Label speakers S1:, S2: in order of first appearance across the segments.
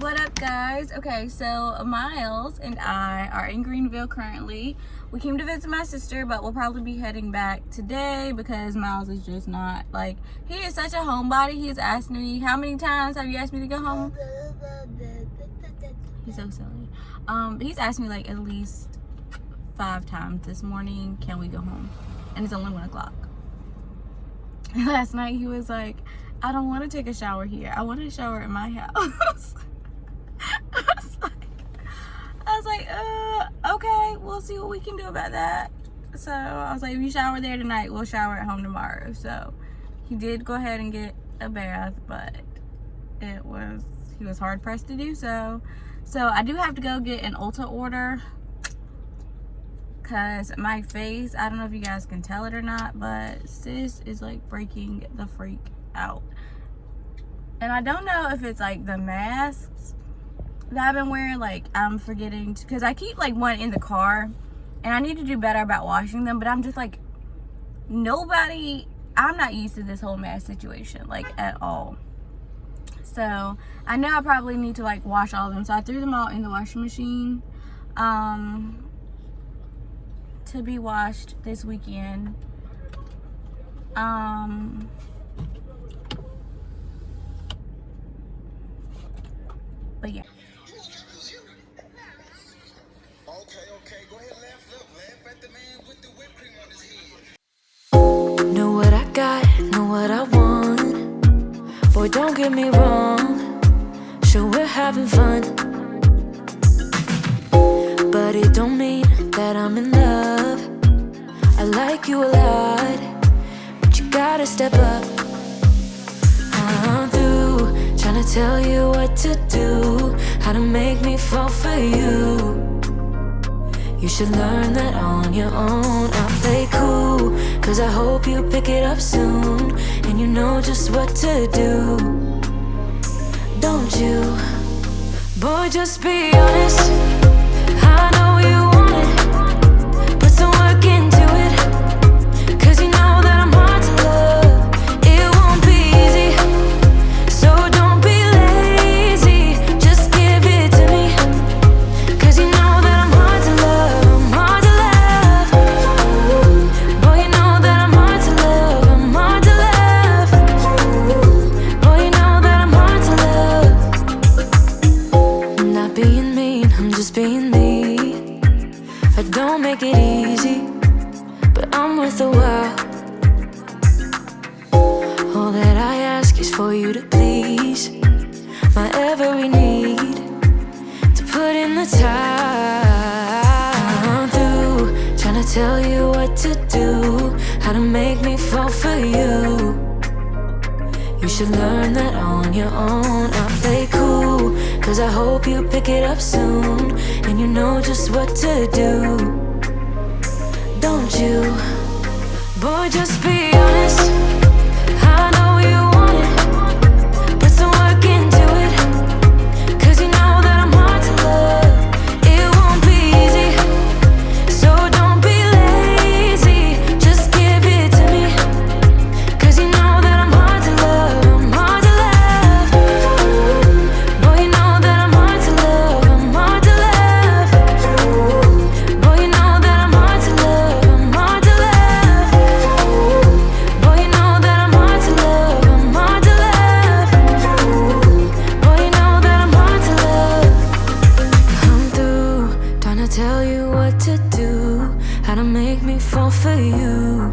S1: What up, guys? Okay, so Miles and I are in Greenville currently. We came to visit my sister, but we'll probably be heading back today because Miles is just not, like, he is such a homebody. He's asked me, how many times have you asked me to go home? He's so silly. He's asked me like at least 5 times this morning, can we go home? And it's only 1 o'clock. Last night he was like, I don't want to take a shower here. I want to shower in my house. I was like, okay, we'll see what we can do about that. So I was like, if you shower there tonight, we'll shower at home tomorrow. So he did go ahead and get a bath, but he was hard pressed to do so. So I do have to go get an Ulta order because my face, I don't know if you guys can tell it or not, but sis is like breaking the freak out. And I don't know if it's like the masks that I've been wearing, like I'm forgetting to, because I keep like one in the car and I need to do better about washing them, but I'm just like, I'm not used to this whole mask situation, like at all. So I know I probably need to like wash all of them, so I threw them all in the washing machine to be washed this weekend. But yeah.
S2: Okay, go ahead, laugh at the man with the whipped cream on his head.
S3: Know what I got, know what I want. Boy, don't get me wrong, sure we're having fun, but it don't mean that I'm in love. I like you a lot, but you gotta step up. I'm through trying to tell you what to do, how to make me fall for you. You should learn that on your own. I play cool, cause I hope you pick it up soon, and you know just what to do, don't you? Boy, just be honest, I know you want it, put some work into it, cause you know that I'm hard to love. It won't be easy, so don't be lazy, just give it to me, cause you know that I'm hard to love. I'm hard to love. Boy, you know that I'm hard to love. I'm hard to love. Boy, you know that I'm hard to love. I'm not being mean, I'm just being me. I don't make it easy, but I'm worth a while. All that I ask is for you to please my every need, to put in the time. I'm through trying to tell you what to do, how to make me fall for you. You should learn that on your own. I play cool, cause I hope you pick it up soon, and you know just what to do, don't you? Boy, just be honest, I know you want it, put some work into it, cause you know that I'm hard to love. It won't be easy, so don't be lazy, just give it to me, cause you know that I'm hard to love. I'm hard to love. Boy, you know that I'm hard to love. I'm hard to love. Boy, you know that I'm hard to love. I'm hard to love. Boy, you know that I'm hard to love. I'm hard to love. Boy, you know that I'm hard to love. I'm through trying to tell you what to do, how to make me fall for you.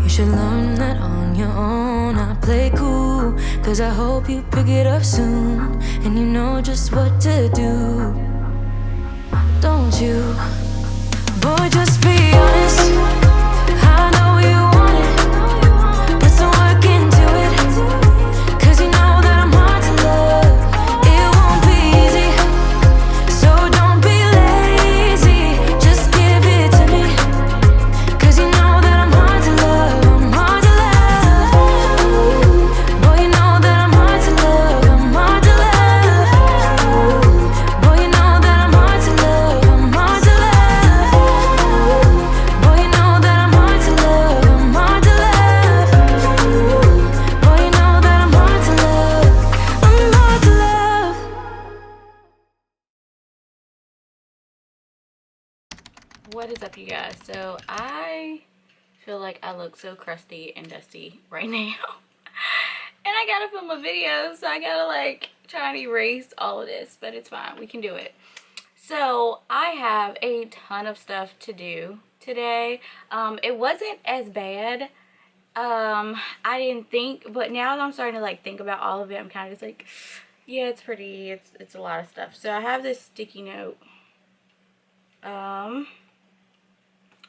S3: You should learn that on your own. I play cool, cause I hope you pick it up soon, and you know just what to do, don't you? Boy, just be honest, I know you want it, put some work into it, cause you know that I'm hard to love. It won't be easy, so don't be lazy, just give it to me, cause you know that I'm hard to love. I'm hard to love. Boy, you know that I'm hard to love. I'm hard to love. Boy, you know that I'm hard to love. I'm hard to love. Boy, you know
S1: What is up, you guys? So I feel like I look so crusty and dusty right now. And I gotta film a video, so I gotta like try and erase all of this, but it's fine, we can do it. So I have a ton of stuff to do today. It wasn't as bad, I didn't think, but now that I'm starting to like think about all of it, I'm kind of just like, yeah, it's pretty, it's a lot of stuff. So I have this sticky note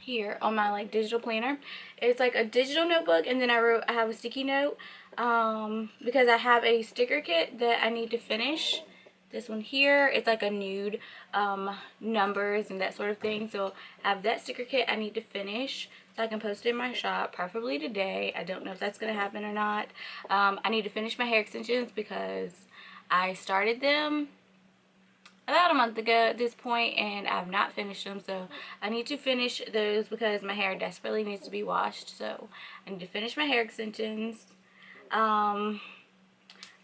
S1: here on my like digital planner. It's like a digital notebook, and then I have a sticky note because I have a sticker kit that I need to finish. This one here, it's like a nude numbers and that sort of thing. So I have that sticker kit I need to finish so I can post it in my shop, preferably today. I don't know if that's gonna happen or not. I need to finish my hair extensions because I started them about a month ago at this point, and I've not finished them, so I need to finish those because my hair desperately needs to be washed. So I need to finish my hair extensions. I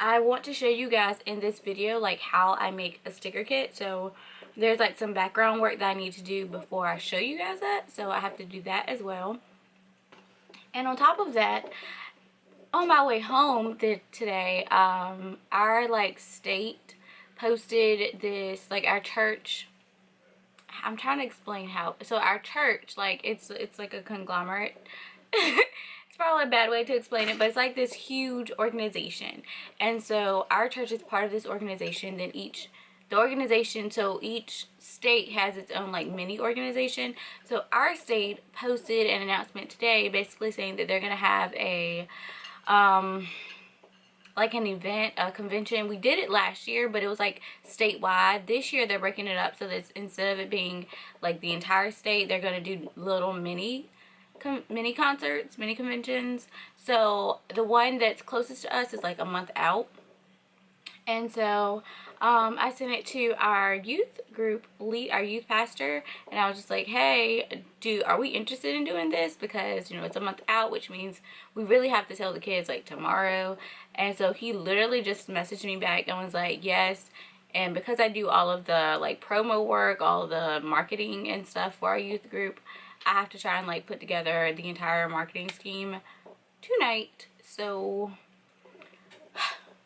S1: want to show you guys in this video like how I make a sticker kit. So there's like some background work that I need to do before I show you guys that, so I have to do that as well. And on top of that, on my way home today, our like state posted this, like our church, I'm trying to explain how, so our church, like it's like a conglomerate. It's probably a bad way to explain it, but it's like this huge organization, and so our church is part of this organization. Then each state has its own like mini organization. So our state posted an announcement today basically saying that they're gonna have a like an event, a convention. We did it last year, but it was like statewide. This year they're breaking it up so that instead of it being like the entire state, they're going to do little mini concerts, mini conventions. So the one that's closest to us is like a month out. And so I sent it to our youth group lead, our youth pastor, and I was just like, hey, are we interested in doing this? Because, you know, it's a month out, which means we really have to tell the kids like tomorrow. And so he literally just messaged me back and was like, yes. And because I do all of the like promo work, all of the marketing and stuff for our youth group, I have to try and like put together the entire marketing scheme tonight. So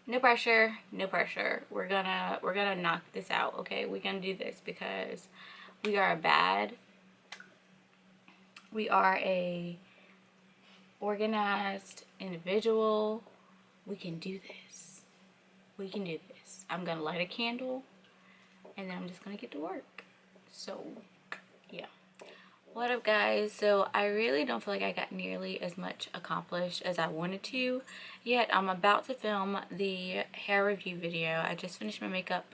S1: no pressure, no pressure. We're gonna knock this out, okay? We're gonna do this because we are a organized individual. We can do this. We can do this. I'm gonna light a candle and then I'm just gonna get to work. So yeah. What up, guys? So I really don't feel like I got nearly as much accomplished as I wanted to yet. I'm about to film the hair review video. I just finished my makeup,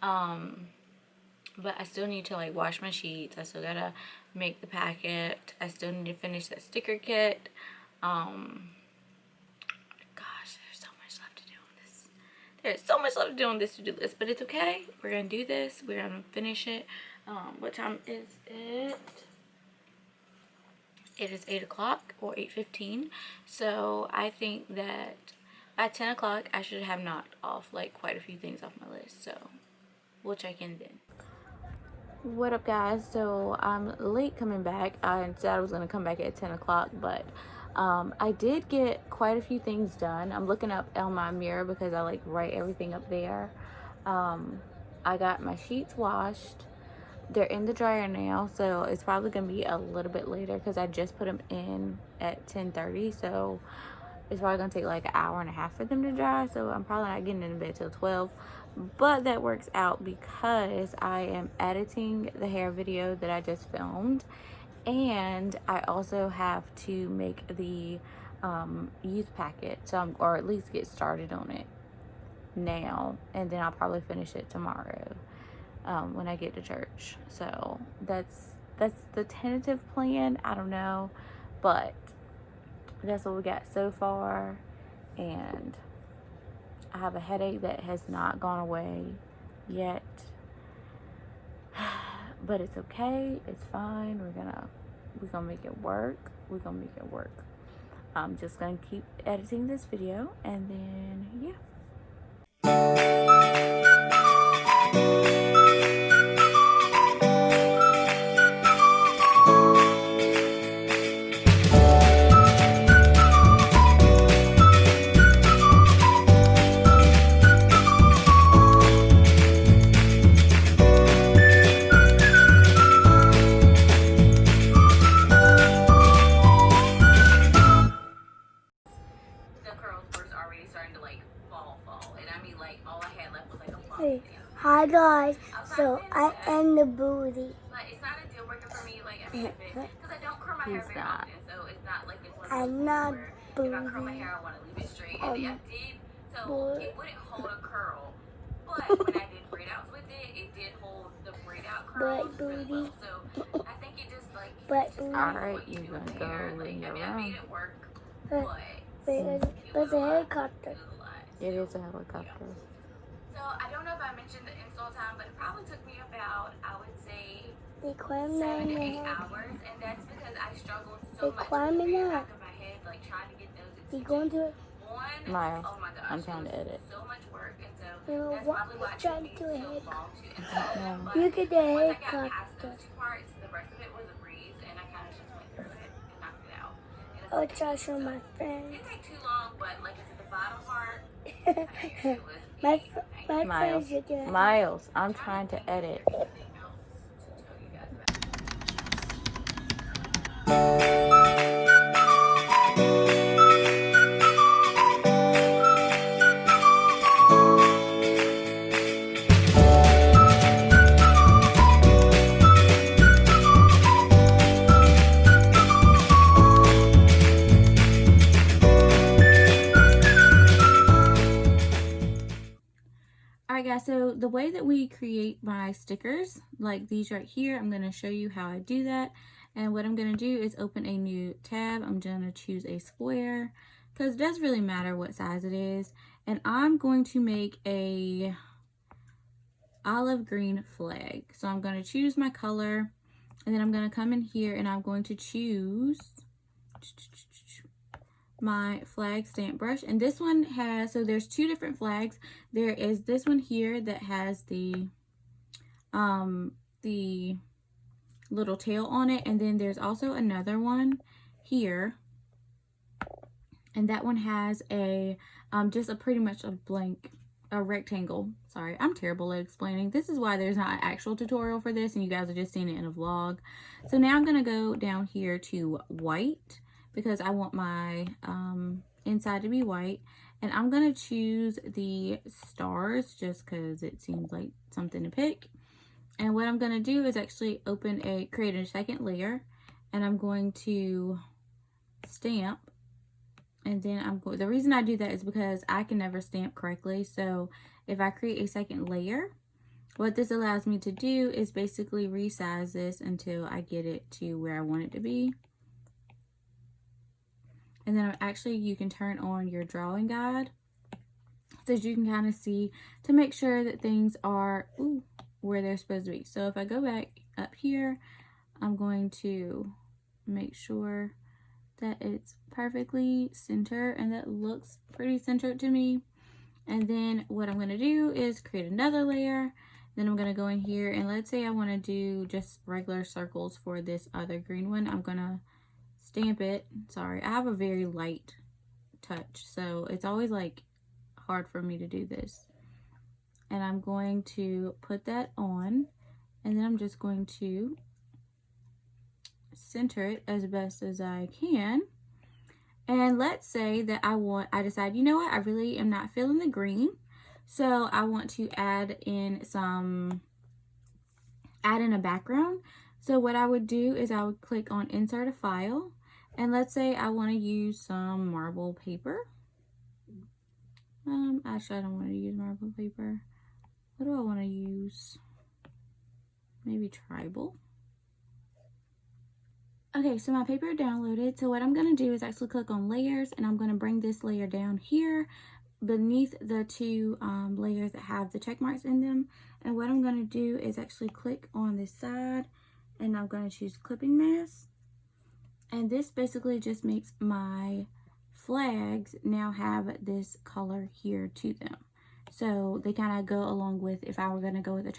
S1: but I still need to like wash my sheets. I still gotta make the packet. I still need to finish that sticker kit. Gosh, there's so much left to do on this. There's so much left to do on this to-do list, but it's okay. We're gonna do this. We're gonna finish it. What time is it? It is 8 o'clock or 8:15. So I think that by 10 o'clock I should have knocked off like quite a few things off my list. So we'll check in then. What up, guys? So I'm late coming back. I said I was going to come back at 10 o'clock, but I did get quite a few things done. I'm looking up on my mirror because I like write everything up there. I got my sheets washed. They're in the dryer now, so it's probably gonna be a little bit later because I just put them in at 10:30, so it's probably gonna take like an hour and a half for them to dry. So I'm probably not getting into bed till 12, but that works out because I am editing the hair video that I just filmed, and I also have to make the youth packet, so or at least get started on it now, and then I'll probably finish it tomorrow. When I get to church. So that's the tentative plan. I don't know, but that's what we got so far, and I have a headache that has not gone away yet, but it's okay. It's fine. We're gonna make it work. We're gonna make it work. I'm just gonna keep editing this video, and then yeah.
S4: Hey, hi guys. So I am the booty.
S1: Like, it's not a deal breaker for me, like, I mean, because I don't curl my hair
S5: Who's
S1: very
S5: that?
S1: often, so it's not like it's one of
S4: I'm
S1: those
S4: not
S1: things where if I curl my
S4: booty.
S1: hair, I want to leave it straight, and I did, so
S4: But-
S1: it wouldn't hold a curl, but when I did braid outs with it, it did hold the braid out curls really well, so I think it just, like,
S4: But
S1: just
S4: booty.
S5: Alright,
S1: what you
S5: you're
S1: do with
S5: gonna
S1: the hair.
S5: go
S1: Like,
S5: in
S1: I
S5: your
S1: mean, I
S5: room.
S1: made it work,
S4: Wait,
S1: but
S4: there's a helicopter.
S5: It is a helicopter.
S1: So I don't know if I mentioned the install time, but it probably took me about, I would say,
S4: They climb
S1: 7 to 8
S4: down.
S1: hours, and that's because I struggled so
S4: They
S1: much with
S4: climbing
S1: the very
S4: up.
S1: back of my head, like trying to get those
S4: They
S1: extensions
S4: going to
S1: on.
S5: Miles,
S1: Oh my gosh,
S5: I'm trying
S1: it
S5: to
S1: was
S5: edit.
S1: so much work, and so
S4: You know
S1: that's
S4: what?
S1: probably why it
S4: Trying
S1: took me
S4: to
S1: so
S4: heck.
S1: long to install them. But
S4: You get the
S1: once I got past
S4: helicopter.
S1: those 2 parts, the rest of it was a breeze, and I kind of just went through it and knocked it out. And it
S4: I'll
S1: was
S4: try to show my
S1: it
S4: friends.
S1: didn't take too long, but like I said, the bottom part, it was
S4: my
S1: easy.
S5: Miles,
S4: friends are gonna.
S5: Miles, I'm trying to edit.
S1: Anything else to tell you guys about? Alright guys, so the way that we create my stickers, like these right here, I'm going to show you how I do that. And what I'm going to do is open a new tab. I'm going to choose a square because it doesn't really matter what size it is. And I'm going to make a olive green flag. So I'm going to choose my color, and then I'm going to come in here and I'm going to choose my flag stamp brush. And this one has, so there's 2 different flags. There is this one here that has the little tail on it, and then there's also another one here, and that one has a just a pretty much a rectangle. Sorry, I'm terrible at explaining. This is why there's not an actual tutorial for this and you guys are just seeing it in a vlog. So now I'm gonna go down here to white because I want my inside to be white, and I'm gonna choose the stars just because it seems like something to pick. And what I'm gonna do is actually create a second layer, and I'm going to stamp. And then the reason I do that is because I can never stamp correctly. So if I create a second layer, what this allows me to do is basically resize this until I get it to where I want it to be. And then actually you can turn on your drawing guide so that you can kind of see to make sure that things are where they're supposed to be. So if I go back up here, I'm going to make sure that it's perfectly centered, and that looks pretty centered to me. And then what I'm going to do is create another layer. Then I'm going to go in here, and let's say I want to do just regular circles for this other green one. I'm going to stamp it. Sorry, I have a very light touch, so it's always like hard for me to do this. And I'm going to put that on, and then I'm just going to center it as best as I can. And let's say that I decide, you know what, I really am not feeling the green, so I want to add in a background. So what I would do is I would click on insert a file, and let's say I want to use some marble paper. Actually I don't want to use marble paper. What do I want to use? Maybe tribal. Okay, so my paper downloaded. So what I'm going to do is actually click on layers, and I'm going to bring this layer down here beneath the 2 layers that have the check marks in them. And what I'm going to do is actually click on this side, and I'm going to choose clipping mask. And this basically just makes my flags now have this color here to them. So they kind of go along with, if I were going to go with a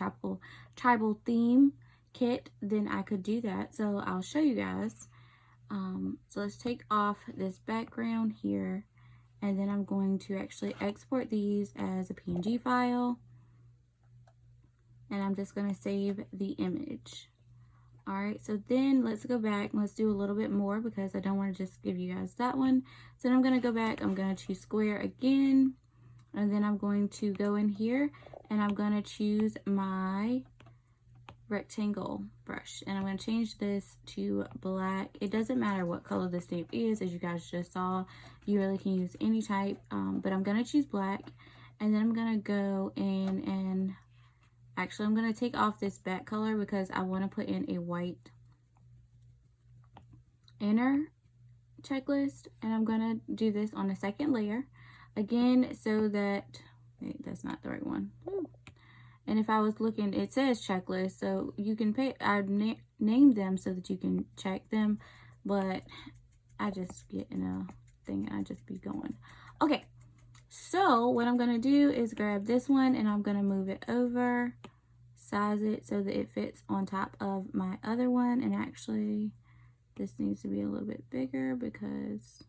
S1: tribal theme kit, then I could do that. So I'll show you guys. So let's take off this background here, and then I'm going to actually export these as a PNG file, and I'm just going to save the image. Alright, so then let's go back and let's do a little bit more because I don't want to just give you guys that one. So then I'm going to go back, I'm going to choose square again, and then I'm going to go in here and I'm going to choose my rectangle brush, and I'm going to change this to black. It doesn't matter what color the stamp is, as you guys just saw. You really can use any type, but I'm going to choose black, and then I'm going to go in and actually I'm going to take off this back color because I want to put in a white inner checklist, and I'm going to do this on the second layer again so that, wait, that's not the right one. Ooh. And if I was looking, it says checklist, so you can pay, I've named them so that you can check them, but I just get in a thing and I just be going. Okay, so what I'm going to do is grab this one and I'm going to move it over, size it so that it fits on top of my other one. And actually, this needs to be a little bit bigger because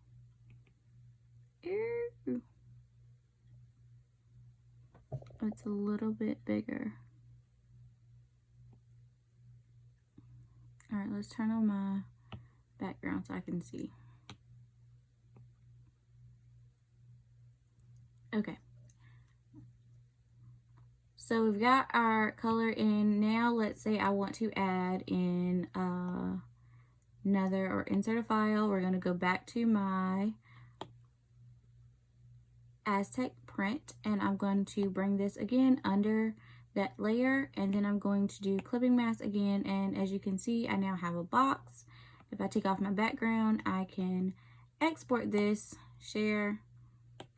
S1: it's a little bit bigger. All right, let's turn on my background so I can see. Okay. So we've got our color in. Now let's say I want to add in another or insert a file. We're going to go back to my Aztec print, and I'm going to bring this again under that layer, and then I'm going to do clipping mask again. And as you can see, I now have a box. If I take off my background, I can export this, share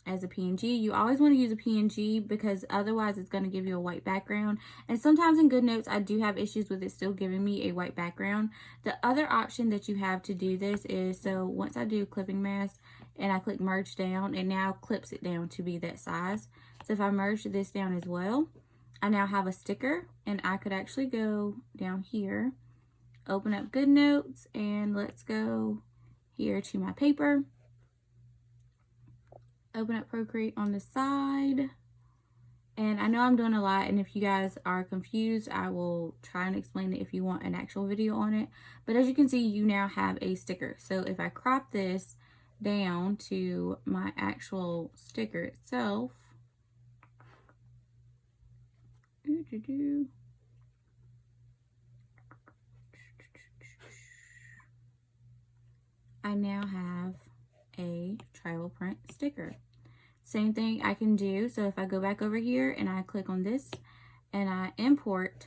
S1: as a PNG. You always want to use a PNG because otherwise it's going to give you a white background, and sometimes in GoodNotes I do have issues with it still giving me a white background. The other option that you have to do this is, so once I do clipping mask and I click merge down, it now clips it down to be that size. So if I merge this down as well, I now have a sticker, and I could actually go down here, open up GoodNotes, and let's go here to my paper, open up Procreate on the side. And I know I'm doing a lot, and if you guys are confused, I will try and explain it if you want an actual video on it. But as you can see, you now have a sticker. So if I crop this down to my actual sticker itself, I now have a tribal print sticker. Same thing I can do. So if I go back over here and I click on this and I import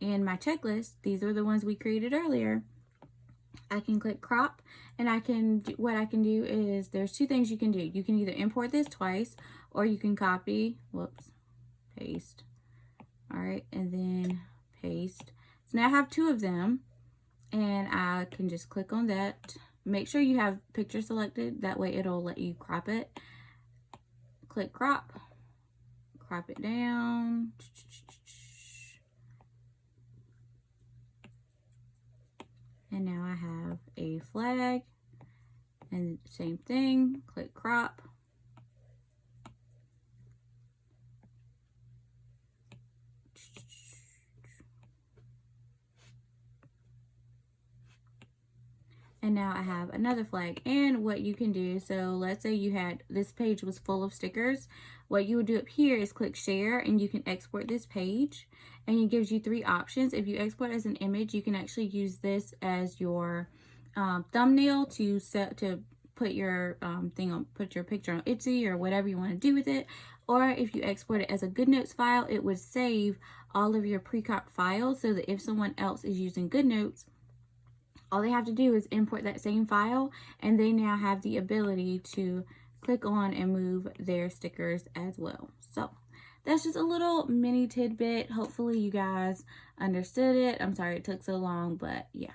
S1: in my checklist, these are the ones we created earlier. I can click crop, and I can do, what I can do is, there's two things you can do. You can either import this twice, or you can copy, whoops, paste. All right, and then paste. So now I have two of them, and I can just click on that. Make sure you have picture selected, that way it'll let you crop it. Click crop, crop it down. And now I have a flag, and same thing, click crop. And now I have another flag. And what you can do, so let's say you had, this page was full of stickers. What you would do up here is click share, and you can export this page, and it gives you three options. If you export as an image, you can actually use this as your thumbnail to put your thing on, put your picture on Etsy or whatever you want to do with it. Or if you export it as a GoodNotes file, it would save all of your pre-cropped files, so that if someone else is using GoodNotes, all they have to do is import that same file, and they now have the ability to click on and move their stickers as well. So that's just a little mini tidbit. Hopefully you guys understood it. I'm sorry it took so long, but yeah.